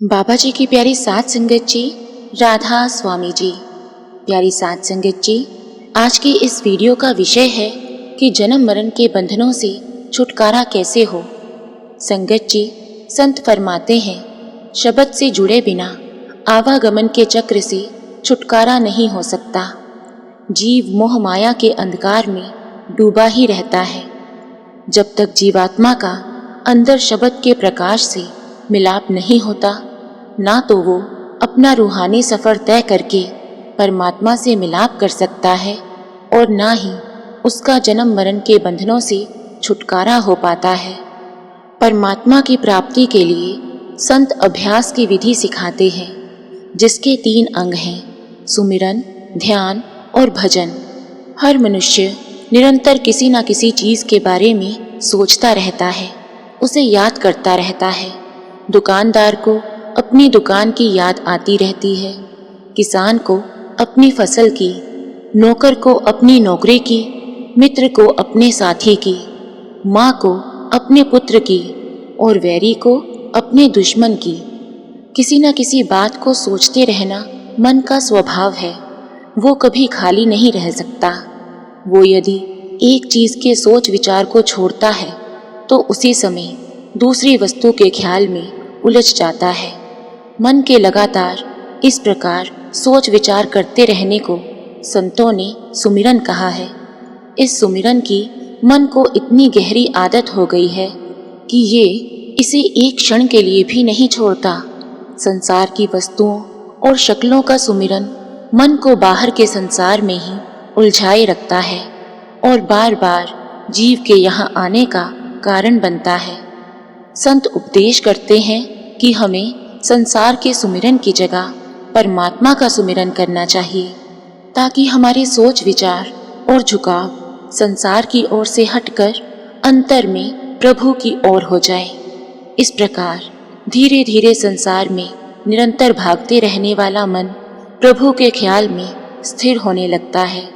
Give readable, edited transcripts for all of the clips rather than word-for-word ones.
बाबा जी की प्यारी सात संगत जी, राधा स्वामी जी। प्यारी सात संगत जी, आज की इस वीडियो का विषय है कि जन्म मरण के बंधनों से छुटकारा कैसे हो। संगत जी, संत फरमाते हैं, शब्द से जुड़े बिना आवागमन के चक्र से छुटकारा नहीं हो सकता। जीव मोह माया के अंधकार में डूबा ही रहता है। जब तक जीवात्मा का अंदर शब्द के प्रकाश से मिलाप नहीं होता, ना तो वो अपना रूहानी सफर तय करके परमात्मा से मिलाप कर सकता है और ना ही उसका जन्म मरण के बंधनों से छुटकारा हो पाता है। परमात्मा की प्राप्ति के लिए संत अभ्यास की विधि सिखाते हैं, जिसके 3 अंग हैं, सुमिरन, ध्यान और भजन। हर मनुष्य निरंतर किसी न किसी चीज के बारे में सोचता रहता है, उसे याद करता रहता है। दुकानदार को अपनी दुकान की याद आती रहती है, किसान को अपनी फसल की, नौकर को अपनी नौकरी की, मित्र को अपने साथी की, माँ को अपने पुत्र की और वैरी को अपने दुश्मन की। किसी न किसी बात को सोचते रहना मन का स्वभाव है, वो कभी खाली नहीं रह सकता। वो यदि एक चीज के सोच विचार को छोड़ता है तो उसी समय दूसरी वस्तु के ख्याल में उलझ जाता है। मन के लगातार इस प्रकार सोच विचार करते रहने को संतों ने सुमिरन कहा है। इस सुमिरन की मन को इतनी गहरी आदत हो गई है कि ये इसे एक क्षण के लिए भी नहीं छोड़ता। संसार की वस्तुओं और शक्लों का सुमिरन मन को बाहर के संसार में ही उलझाए रखता है और बार बार जीव के यहाँ आने का कारण बनता है। संत उपदेश करते हैं कि हमें संसार के सुमिरन की जगह परमात्मा का सुमिरन करना चाहिए, ताकि हमारे सोच विचार और झुकाव संसार की ओर से हटकर अंतर में प्रभु की ओर हो जाए। इस प्रकार धीरे धीरे संसार में निरंतर भागते रहने वाला मन प्रभु के ख्याल में स्थिर होने लगता है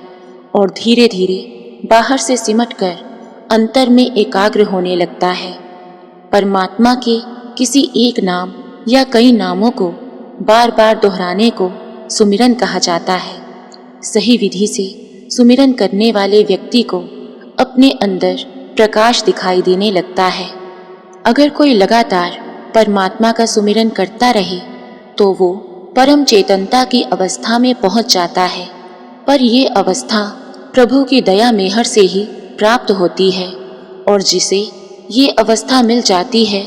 और धीरे धीरे बाहर से सिमटकर अंतर में एकाग्र होने लगता है। परमात्मा के किसी एक नाम या कई नामों को बार बार दोहराने को सुमिरन कहा जाता है। सही विधि से सुमिरन करने वाले व्यक्ति को अपने अंदर प्रकाश दिखाई देने लगता है। अगर कोई लगातार परमात्मा का सुमिरन करता रहे तो वो परम चेतनता की अवस्था में पहुंच जाता है। पर ये अवस्था प्रभु की दया मेहर से ही प्राप्त होती है और जिसे ये अवस्था मिल जाती है,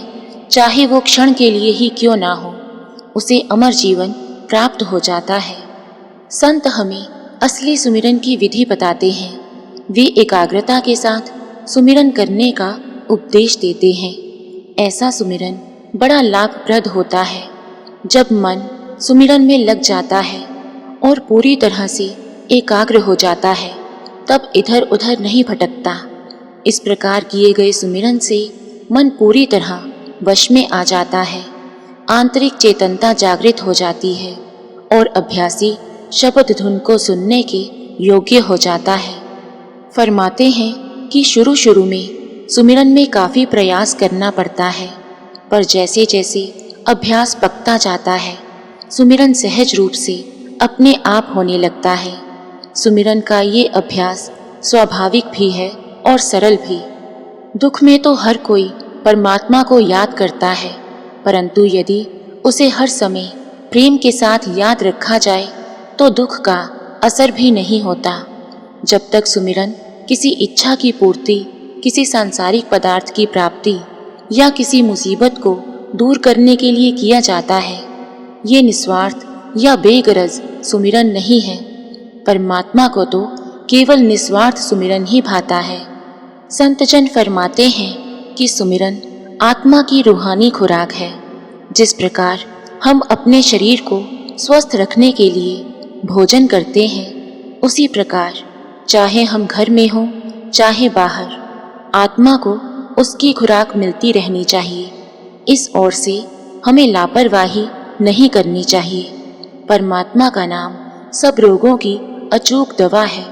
चाहे वो क्षण के लिए ही क्यों ना हो, उसे अमर जीवन प्राप्त हो जाता है। संत हमें असली सुमिरन की विधि बताते हैं। वे एकाग्रता के साथ सुमिरन करने का उपदेश देते हैं। ऐसा सुमिरन बड़ा लाभप्रद होता है। जब मन सुमिरन में लग जाता है और पूरी तरह से एकाग्र हो जाता है, तब इधर उधर नहीं भटकता। इस प्रकार किए गए सुमिरन से मन पूरी तरह वश में आ जाता है, आंतरिक चेतनता जागृत हो जाती है और अभ्यासी शब्द धुन को सुनने के योग्य हो जाता है। फरमाते हैं कि शुरू शुरू में सुमिरन में काफी प्रयास करना पड़ता है, पर जैसे जैसे अभ्यास पकता जाता है, सुमिरन सहज रूप से अपने आप होने लगता है। सुमिरन का ये अभ्यास स्वाभाविक भी है और सरल भी। दुख में तो हर कोई परमात्मा को याद करता है, परंतु यदि उसे हर समय प्रेम के साथ याद रखा जाए तो दुख का असर भी नहीं होता। जब तक सुमिरन किसी इच्छा की पूर्ति, किसी सांसारिक पदार्थ की प्राप्ति या किसी मुसीबत को दूर करने के लिए किया जाता है, ये निस्वार्थ या बेगरज सुमिरन नहीं है। परमात्मा को तो केवल निस्वार्थ सुमिरन ही भाता है। संतजन फरमाते हैं कि सुमिरन आत्मा की रूहानी खुराक है। जिस प्रकार हम अपने शरीर को स्वस्थ रखने के लिए भोजन करते हैं, उसी प्रकार चाहे हम घर में हों चाहे बाहर, आत्मा को उसकी खुराक मिलती रहनी चाहिए। इस ओर से हमें लापरवाही नहीं करनी चाहिए। परमात्मा का नाम सब रोगों की अचूक दवा है।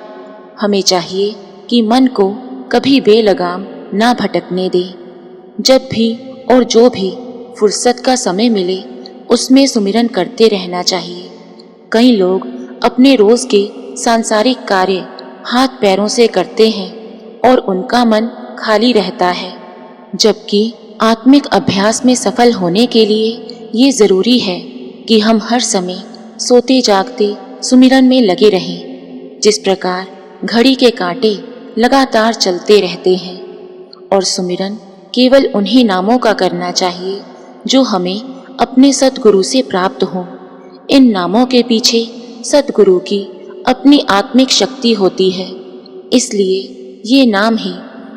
हमें चाहिए कि मन को कभी बेलगाम ना भटकने दे। जब भी और जो भी फुर्सत का समय मिले, उसमें सुमिरन करते रहना चाहिए। कई लोग अपने रोज के सांसारिक कार्य हाथ पैरों से करते हैं और उनका मन खाली रहता है, जबकि आत्मिक अभ्यास में सफल होने के लिए ये जरूरी है कि हम हर समय सोते जागते सुमिरन में लगे रहें। जिस प्रकार घड़ी के कांटे लगातार चलते रहते हैं, और सुमिरन केवल उन्हीं नामों का करना चाहिए जो हमें अपने सद्गुरु से प्राप्त हों। इन नामों के पीछे सद्गुरु की अपनी आत्मिक शक्ति होती है, इसलिए ये नाम ही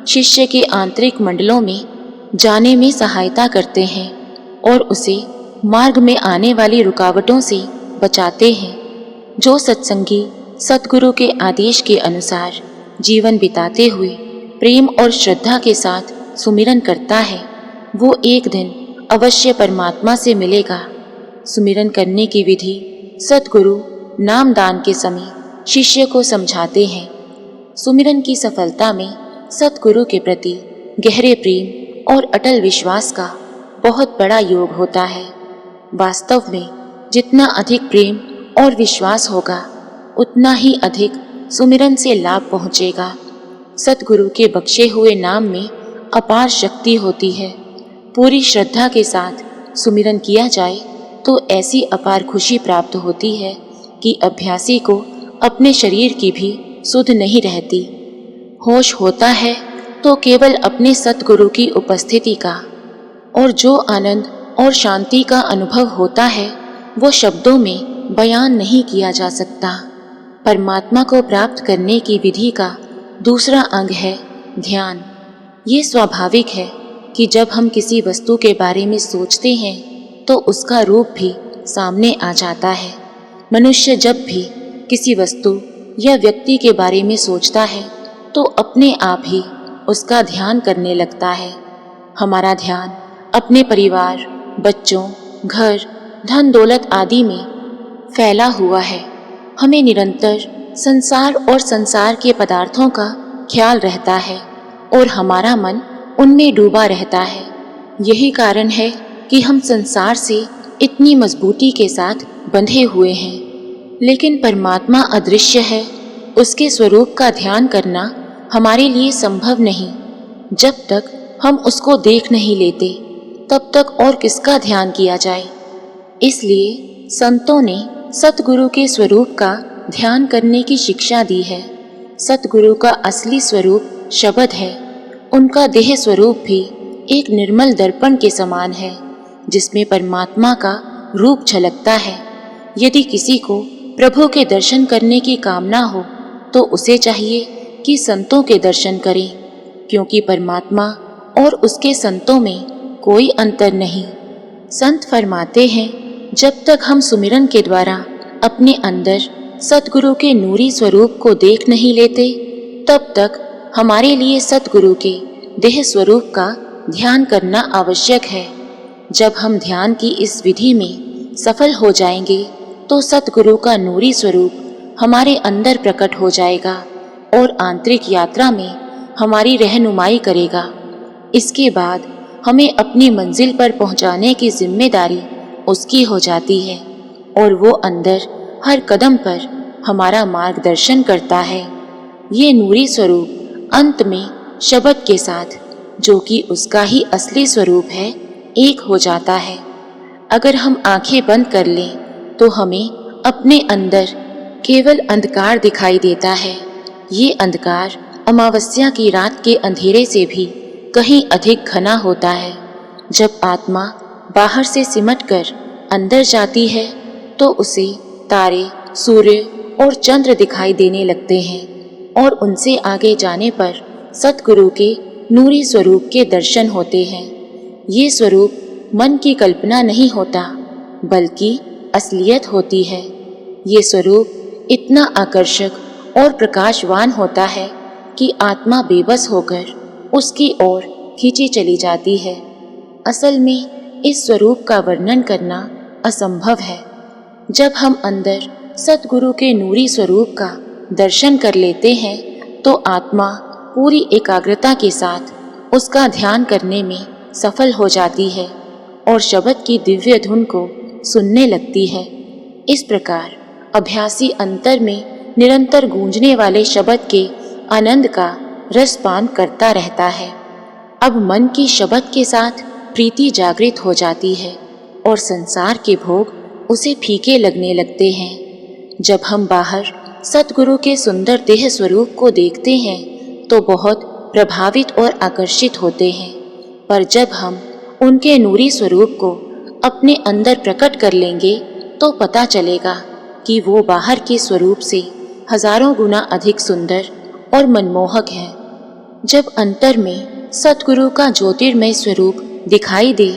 शिष्य के आंतरिक मंडलों में जाने में सहायता करते हैं और उसे मार्ग में आने वाली रुकावटों से बचाते हैं। जो सत्संगी सद्गुरु के आदेश के अनुसार जीवन बिताते हुए प्रेम और श्रद्धा के साथ सुमिरन करता है, वो एक दिन अवश्य परमात्मा से मिलेगा। सुमिरन करने की विधि सद्गुरु नामदान के समय शिष्य को समझाते हैं। सुमिरन की सफलता में सद्गुरु के प्रति गहरे प्रेम और अटल विश्वास का बहुत बड़ा योग होता है। वास्तव में जितना अधिक प्रेम और विश्वास होगा, उतना ही अधिक सुमिरन से लाभ पहुँचेगा। सद्गुरु के बख्शे हुए नाम में अपार शक्ति होती है। पूरी श्रद्धा के साथ सुमिरन किया जाए तो ऐसी अपार खुशी प्राप्त होती है कि अभ्यासी को अपने शरीर की भी सुध नहीं रहती। होश होता है तो केवल अपने सद्गुरु की उपस्थिति का, और जो आनंद और शांति का अनुभव होता है वो शब्दों में बयान नहीं किया जा सकता। परमात्मा को प्राप्त करने की विधि का दूसरा अंग है ध्यान। ये स्वाभाविक है कि जब हम किसी वस्तु के बारे में सोचते हैं तो उसका रूप भी सामने आ जाता है। मनुष्य जब भी किसी वस्तु या व्यक्ति के बारे में सोचता है तो अपने आप ही उसका ध्यान करने लगता है। हमारा ध्यान अपने परिवार, बच्चों, घर, धन दौलत आदि में फैला हुआ है। हमें निरंतर संसार और संसार के पदार्थों का ख्याल रहता है और हमारा मन उनमें डूबा रहता है। यही कारण है कि हम संसार से इतनी मजबूती के साथ बंधे हुए हैं। लेकिन परमात्मा अदृश्य है, उसके स्वरूप का ध्यान करना हमारे लिए संभव नहीं। जब तक हम उसको देख नहीं लेते तब तक और किसका ध्यान किया जाए। इसलिए संतों ने सतगुरु के स्वरूप का ध्यान करने की शिक्षा दी है। सतगुरु का असली स्वरूप शब्द है। उनका देह स्वरूप भी एक निर्मल दर्पण के समान है जिसमें परमात्मा का रूप झलकता है। यदि किसी को प्रभु के दर्शन करने की कामना हो तो उसे चाहिए कि संतों के दर्शन करें, क्योंकि परमात्मा और उसके संतों में कोई अंतर नहीं। संत फरमाते हैं, जब तक हम सुमिरन के द्वारा अपने अंदर सतगुरु के नूरी स्वरूप को देख नहीं लेते तब तक हमारे लिए सतगुरु के देह स्वरूप का ध्यान करना आवश्यक है। जब हम ध्यान की इस विधि में सफल हो जाएंगे तो सतगुरु का नूरी स्वरूप हमारे अंदर प्रकट हो जाएगा और आंतरिक यात्रा में हमारी रहनुमाई करेगा। इसके बाद हमें अपनी मंजिल पर पहुंचाने की जिम्मेदारी उसकी हो जाती है और वो अंदर हर कदम पर हमारा मार्गदर्शन करता है। ये नूरी स्वरूप अंत में शब्द के साथ, जो कि उसका ही असली स्वरूप है, एक हो जाता है। अगर हम आंखें बंद कर लें तो हमें अपने अंदर केवल अंधकार दिखाई देता है। ये अंधकार अमावस्या की रात के अंधेरे से भी कहीं अधिक घना होता है। जब आत्मा बाहर से सिमटकर अंदर जाती है तो उसे तारे, सूर्य और चंद्र दिखाई देने लगते हैं और उनसे आगे जाने पर सतगुरु के नूरी स्वरूप के दर्शन होते हैं। ये स्वरूप मन की कल्पना नहीं होता बल्कि असलियत होती है। ये स्वरूप इतना आकर्षक और प्रकाशवान होता है कि आत्मा बेबस होकर उसकी ओर खींची चली जाती है। असल में इस स्वरूप का वर्णन करना असंभव है। जब हम अंदर सतगुरु के नूरी स्वरूप का दर्शन कर लेते हैं तो आत्मा पूरी एकाग्रता के साथ उसका ध्यान करने में सफल हो जाती है और शब्द की दिव्य धुन को सुनने लगती है। इस प्रकार अभ्यासी अंतर में निरंतर गूंजने वाले शब्द के आनंद का रसपान करता रहता है। अब मन की शब्द के साथ प्रीति जागृत हो जाती है और संसार के भोग उसे फीके लगने लगते हैं। जब हम बाहर सतगुरु के सुंदर देह स्वरूप को देखते हैं तो बहुत प्रभावित और आकर्षित होते हैं, पर जब हम उनके नूरी स्वरूप को अपने अंदर प्रकट कर लेंगे तो पता चलेगा कि वो बाहर के स्वरूप से हजारों गुना अधिक सुंदर और मनमोहक है। जब अंतर में सतगुरु का ज्योतिर्मय स्वरूप दिखाई दे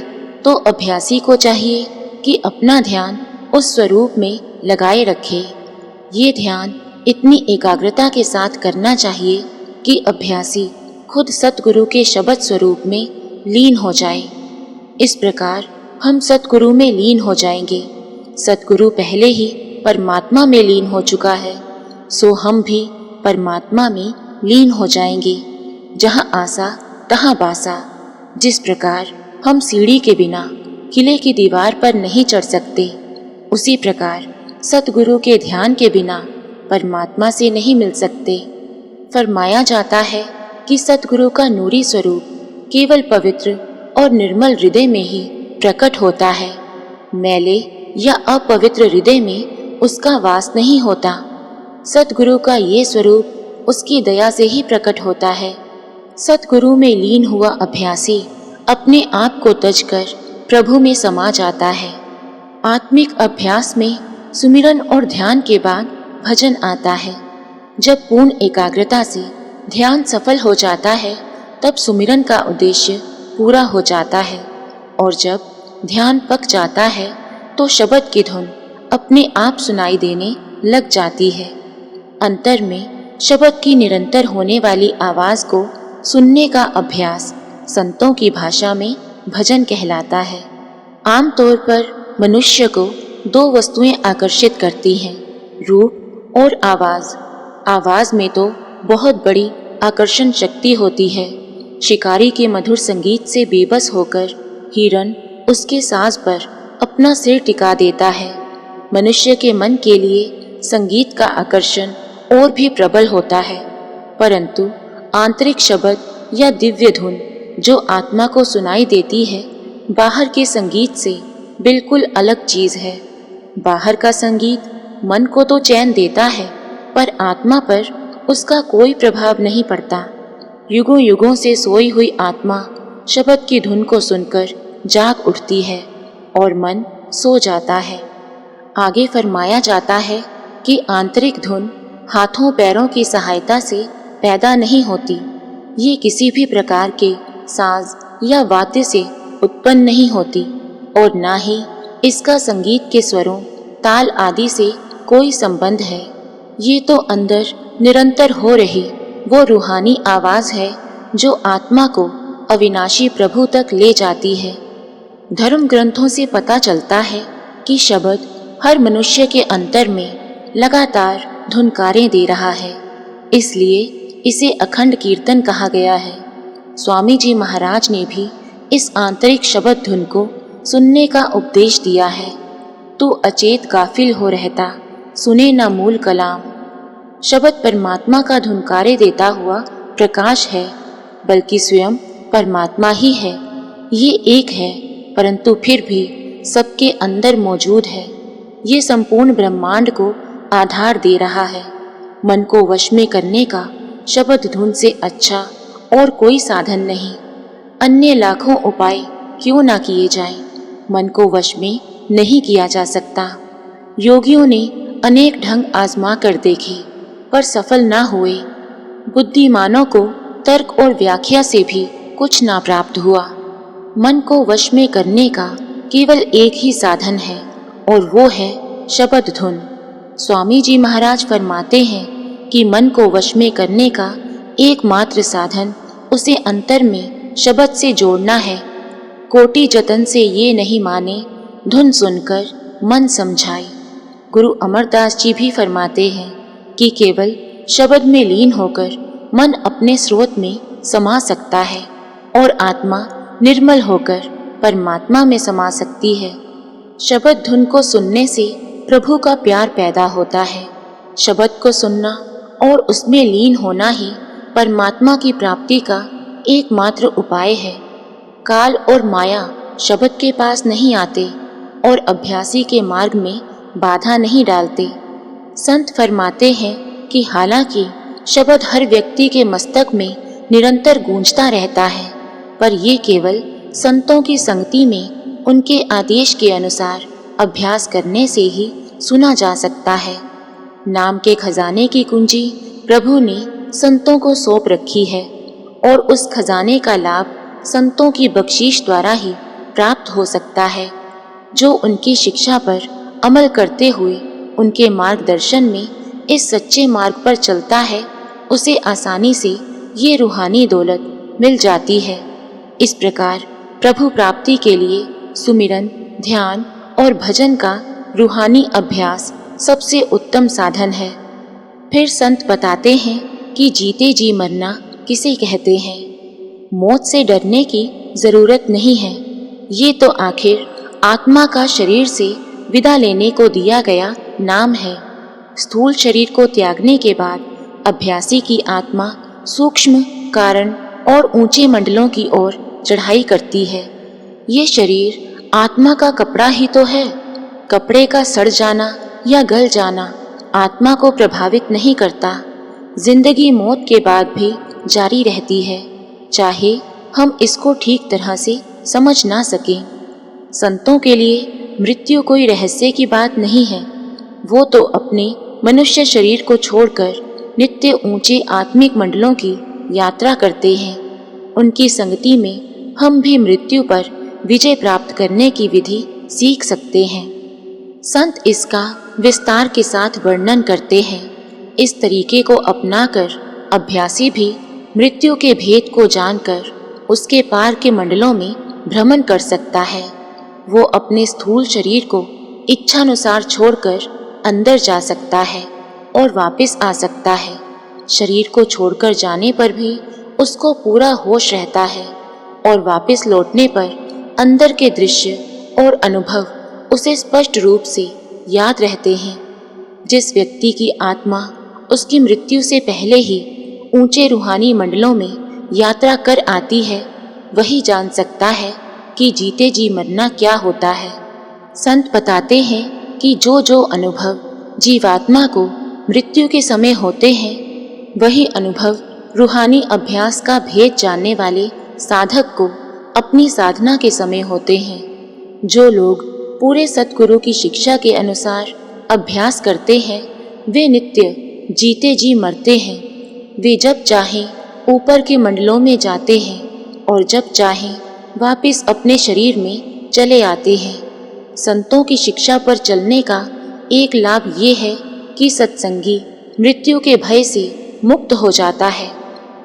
तो अभ्यासी को चाहिए कि अपना ध्यान उस स्वरूप में लगाए रखे। ये ध्यान इतनी एकाग्रता के साथ करना चाहिए कि अभ्यासी खुद सतगुरु के शब्द स्वरूप में लीन हो जाए। इस प्रकार हम सतगुरु में लीन हो जाएंगे। सतगुरु पहले ही परमात्मा में लीन हो चुका है, सो हम भी परमात्मा में लीन हो जाएंगे। जहाँ आसा तहाँ बासा। जिस प्रकार हम सीढ़ी के बिना किले की दीवार पर नहीं चढ़ सकते, उसी प्रकार सतगुरु के ध्यान के बिना परमात्मा से नहीं मिल सकते। फरमाया जाता है कि सतगुरु का नूरी स्वरूप केवल पवित्र और निर्मल हृदय में ही प्रकट होता है। मैले या अपवित्र हृदय में उसका वास नहीं होता। सतगुरु का ये स्वरूप उसकी दया से ही प्रकट होता है। सतगुरु में लीन हुआ अभ्यासी अपने आप को तजकर प्रभु में समा जाता है। आत्मिक अभ्यास में सुमिरन और ध्यान के बाद भजन आता है। जब पूर्ण एकाग्रता से ध्यान सफल हो जाता है तब सुमिरन का उद्देश्य पूरा हो जाता है, और जब ध्यान पक जाता है तो शब्द की धुन अपने आप सुनाई देने लग जाती है। अंतर में शब्द की निरंतर होने वाली आवाज को सुनने का अभ्यास संतों की भाषा में भजन कहलाता है। आमतौर पर मनुष्य को दो वस्तुएं आकर्षित करती हैं, रूप और आवाज। आवाज में तो बहुत बड़ी आकर्षण शक्ति होती है। शिकारी के मधुर संगीत से बेबस होकर हिरन उसके साज पर अपना सिर टिका देता है। मनुष्य के मन के लिए संगीत का आकर्षण और भी प्रबल होता है, परंतु आंतरिक शब्द या दिव्य धुन जो आत्मा को सुनाई देती है बाहर के संगीत से बिल्कुल अलग चीज है। बाहर का संगीत मन को तो चैन देता है, पर आत्मा पर उसका कोई प्रभाव नहीं पड़ता। युगों युगों से सोई हुई आत्मा शब्द की धुन को सुनकर जाग उठती है और मन सो जाता है। आगे फरमाया जाता है कि आंतरिक धुन हाथों पैरों की सहायता से पैदा नहीं होती। ये किसी भी प्रकार के साज या वाद्य से उत्पन्न नहीं होती और ना ही इसका संगीत के स्वरों, ताल आदि से कोई संबंध है। ये तो अंदर निरंतर हो रही वो रूहानी आवाज है जो आत्मा को अविनाशी प्रभु तक ले जाती है। धर्म ग्रंथों से पता चलता है कि शब्द हर मनुष्य के अंतर में लगातार धुनकारें दे रहा है, इसलिए इसे अखंड कीर्तन कहा गया है। स्वामी जी महाराज ने भी इस आंतरिक शब्द धुन को सुनने का उपदेश दिया है। तू अचेत गाफिल हो रहता, सुने न मूल कलाम। शब्द परमात्मा का धुनकारे देता हुआ प्रकाश है, बल्कि स्वयं परमात्मा ही है। ये एक है, परंतु फिर भी सबके अंदर मौजूद है। ये संपूर्ण ब्रह्मांड को आधार दे रहा है। मन को वश में करने का शब्द धुन से अच्छा और कोई साधन नहीं। अन्य लाखों उपाय क्यों ना किए जाएं, मन को वश में नहीं किया जा सकता। योगियों ने अनेक ढंग आजमा कर देखे, पर सफल ना हुए। बुद्धिमानों को तर्क और व्याख्या से भी कुछ ना प्राप्त हुआ। मन को वश में करने का केवल एक ही साधन है, और वो है शब्द धुन। स्वामी जी महाराज फरमाते हैं कि मन को वश में करने का एकमात्र साधन उसे अंतर में शब्द से जोड़ना है। कोटि जतन से ये नहीं माने, धुन सुनकर मन समझाए। गुरु अमरदास जी भी फरमाते हैं कि केवल शब्द में लीन होकर मन अपने स्रोत में समा सकता है और आत्मा निर्मल होकर परमात्मा में समा सकती है। शब्द धुन को सुनने से प्रभु का प्यार पैदा होता है। शब्द को सुनना और उसमें लीन होना ही परमात्मा की प्राप्ति का एकमात्र उपाय है। काल और माया शब्द के पास नहीं आते और अभ्यासी के मार्ग में बाधा नहीं डालते। संत फरमाते हैं कि हालांकि शब्द हर व्यक्ति के मस्तक में निरंतर गूंजता रहता है, पर ये केवल संतों की संगति में उनके आदेश के अनुसार अभ्यास करने से ही सुना जा सकता है। नाम के खजाने की कुंजी प्रभु ने संतों को सौंप रखी है और उस खजाने का लाभ संतों की बख्शीश द्वारा ही प्राप्त हो सकता है। जो उनकी शिक्षा पर अमल करते हुए उनके मार्गदर्शन में इस सच्चे मार्ग पर चलता है, उसे आसानी से ये रूहानी दौलत मिल जाती है। इस प्रकार प्रभु प्राप्ति के लिए सुमिरन, ध्यान और भजन का रूहानी अभ्यास सबसे उत्तम साधन है। फिर संत बताते हैं कि जीते जी मरना किसे कहते हैं। मौत से डरने की जरूरत नहीं है। ये तो आखिर आत्मा का शरीर से विदा लेने को दिया गया नाम है। स्थूल शरीर को त्यागने के बाद अभ्यासी की आत्मा सूक्ष्म, कारण और ऊंचे मंडलों की ओर चढ़ाई करती है। ये शरीर आत्मा का कपड़ा ही तो है। कपड़े का सड़ जाना या गल जाना आत्मा को प्रभावित नहीं करता। जिंदगी मौत के बाद भी जारी रहती है, चाहे हम इसको ठीक तरह से समझ ना सकें। संतों के लिए मृत्यु कोई रहस्य की बात नहीं है। वो तो अपने मनुष्य शरीर को छोड़कर नित्य ऊंचे आत्मिक मंडलों की यात्रा करते हैं। उनकी संगति में हम भी मृत्यु पर विजय प्राप्त करने की विधि सीख सकते हैं। संत इसका विस्तार के साथ वर्णन करते हैं। इस तरीके को अपनाकर अभ्यासी भी मृत्यु के भेद को जानकर उसके पार के मंडलों में भ्रमण कर सकता है। वो अपने स्थूल शरीर को इच्छानुसार छोड़कर अंदर जा सकता है और वापस आ सकता है। शरीर को छोड़कर जाने पर भी उसको पूरा होश रहता है और वापस लौटने पर अंदर के दृश्य और अनुभव उसे स्पष्ट रूप से याद रहते हैं। जिस व्यक्ति की आत्मा उसकी मृत्यु से पहले ही ऊंचे रूहानी मंडलों में यात्रा कर आती है, वही जान सकता है कि जीते जी मरना क्या होता है। संत बताते हैं कि जो जो अनुभव जीवात्मा को मृत्यु के समय होते हैं, वही अनुभव रूहानी अभ्यास का भेद जानने वाले साधक को अपनी साधना के समय होते हैं। जो लोग पूरे सतगुरु की शिक्षा के अनुसार अभ्यास करते हैं, वे नित्य जीते जी मरते हैं। वे जब चाहें ऊपर के मंडलों में जाते हैं और जब चाहें वापस अपने शरीर में चले आते हैं। संतों की शिक्षा पर चलने का एक लाभ ये है कि सत्संगी मृत्यु के भय से मुक्त हो जाता है,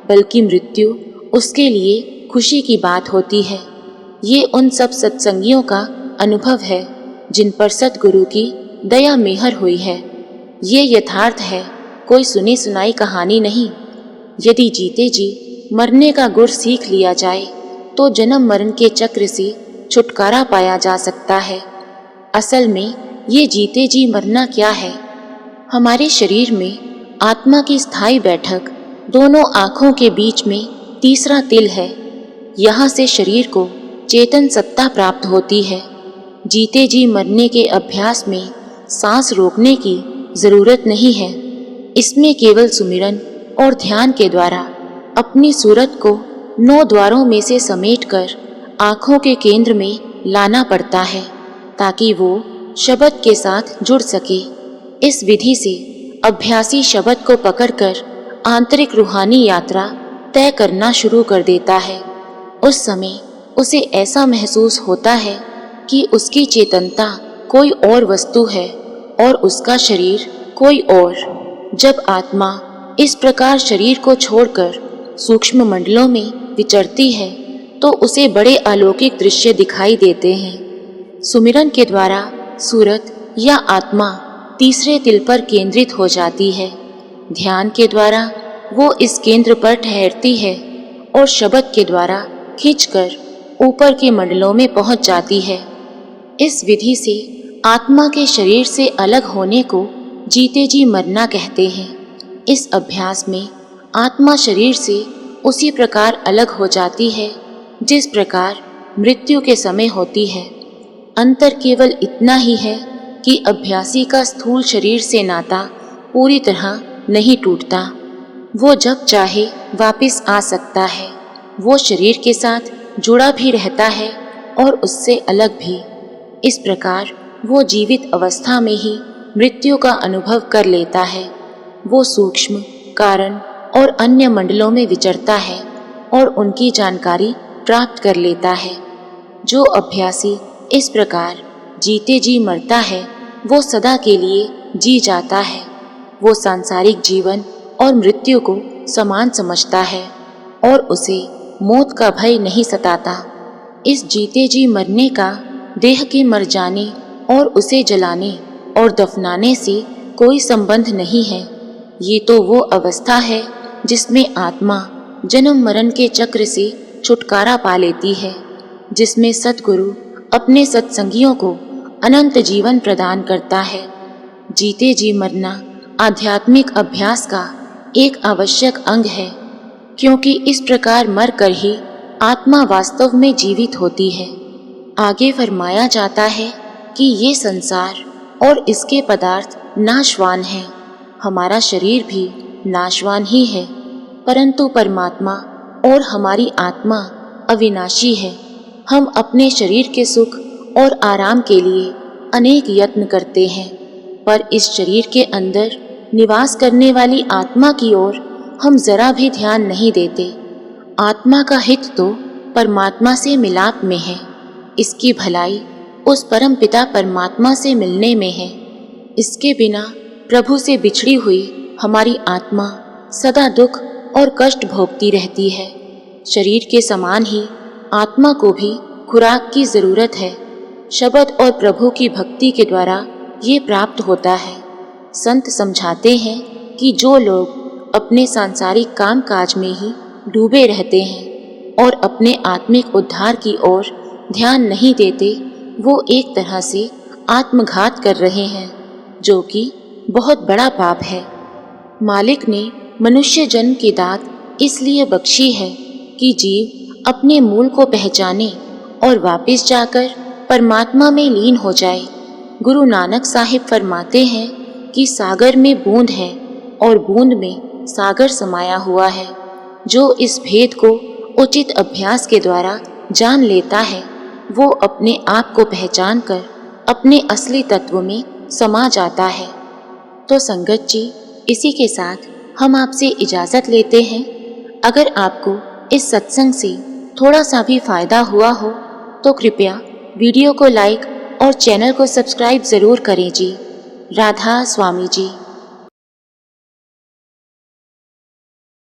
बल्कि मृत्यु उसके लिए खुशी की बात होती है। ये उन सब सत्संगियों का अनुभव है जिन पर सतगुरु की दया मेहर हुई है। ये यथार्थ है, कोई सुनी सुनाई कहानी नहीं। यदि जीते जी मरने का गुर सीख लिया जाए तो जन्म मरण के चक्र से छुटकारा पाया जा सकता है। असल में ये जीते जी मरना क्या है? हमारे शरीर में आत्मा की स्थायी बैठक दोनों आँखों के बीच में तीसरा तिल है। यहाँ से शरीर को चेतन सत्ता प्राप्त होती है। जीते जी मरने के अभ्यास में सांस रोकने की जरूरत नहीं है। इसमें केवल सुमिरन और ध्यान के द्वारा अपनी सूरत को 9 द्वारों में से समेटकर आँखों के केंद्र में लाना पड़ता है ताकि वो शब्द के साथ जुड़ सके। इस विधि से अभ्यासी शब्द को पकड़कर आंतरिक रूहानी यात्रा तय करना शुरू कर देता है। उस समय उसे ऐसा महसूस होता है कि उसकी चेतनता कोई और वस्तु है और उसका शरीर कोई और। जब आत्मा इस प्रकार शरीर को छोड़कर सूक्ष्म मंडलों में विचरती है तो उसे बड़े अलौकिक दृश्य दिखाई देते हैं। सुमिरन के द्वारा सूरत या आत्मा तीसरे तिल पर केंद्रित हो जाती है। ध्यान के द्वारा वो इस केंद्र पर ठहरती है और शब्द के द्वारा खींचकर ऊपर के मंडलों में पहुंच जाती है। इस विधि से आत्मा के शरीर से अलग होने को जीते जी मरना कहते हैं। इस अभ्यास में आत्मा शरीर से उसी प्रकार अलग हो जाती है जिस प्रकार मृत्यु के समय होती है। अंतर केवल इतना ही है कि अभ्यासी का स्थूल शरीर से नाता पूरी तरह नहीं टूटता। वो जब चाहे वापस आ सकता है। वो शरीर के साथ जुड़ा भी रहता है और उससे अलग भी। इस प्रकार वो जीवित अवस्था में ही मृत्यु का अनुभव कर लेता है। वो सूक्ष्म, कारण और अन्य मंडलों में विचरता है और उनकी जानकारी प्राप्त कर लेता है। जो अभ्यासी इस प्रकार जीते जी मरता है वो सदा के लिए जी जाता है। वो सांसारिक जीवन और मृत्यु को समान समझता है और उसे मौत का भय नहीं सताता। इस जीते जी मरने का देह के मर जाने और उसे जलाने और दफनाने से कोई संबंध नहीं है। ये तो वो अवस्था है जिसमें आत्मा जन्म मरण के चक्र से छुटकारा पा लेती है, जिसमें सद्गुरु अपने सत्संगियों को अनंत जीवन प्रदान करता है। जीते जी मरना आध्यात्मिक अभ्यास का एक आवश्यक अंग है, क्योंकि इस प्रकार मर कर ही आत्मा वास्तव में जीवित होती है। आगे फरमाया जाता है कि ये संसार और इसके पदार्थ नाशवान हैं। हमारा शरीर भी नाशवान ही है, परंतु परमात्मा और हमारी आत्मा अविनाशी है। हम अपने शरीर के सुख और आराम के लिए अनेक यत्न करते हैं, पर इस शरीर के अंदर निवास करने वाली आत्मा की ओर हम जरा भी ध्यान नहीं देते। आत्मा का हित तो परमात्मा से मिलाप में है। इसकी भलाई उस परम पिता परमात्मा से मिलने में है। इसके बिना प्रभु से बिछड़ी हुई हमारी आत्मा सदा दुख और कष्ट भोगती रहती है। शरीर के समान ही आत्मा को भी खुराक की जरूरत है। शब्द और प्रभु की भक्ति के द्वारा ये प्राप्त होता है। संत समझाते हैं कि जो लोग अपने सांसारिक काम काज में ही डूबे रहते हैं और अपने आत्मिक उद्धार की ओर ध्यान नहीं देते, वो एक तरह से आत्मघात कर रहे हैं, जो कि बहुत बड़ा पाप है। मालिक ने मनुष्य जन्म की दात इसलिए बख्शी है कि जीव अपने मूल को पहचाने और वापस जाकर परमात्मा में लीन हो जाए। गुरु नानक साहिब फरमाते हैं कि सागर में बूंद है और बूंद में सागर समाया हुआ है। जो इस भेद को उचित अभ्यास के द्वारा जान लेता है, वो अपने आप को पहचान कर अपने असली तत्व में समा जाता है। तो संगत जी, इसी के साथ हम आपसे इजाज़त लेते हैं। अगर आपको इस सत्संग से थोड़ा सा भी फायदा हुआ हो तो कृपया वीडियो को लाइक और चैनल को सब्सक्राइब ज़रूर करें जी। राधा स्वामी जी।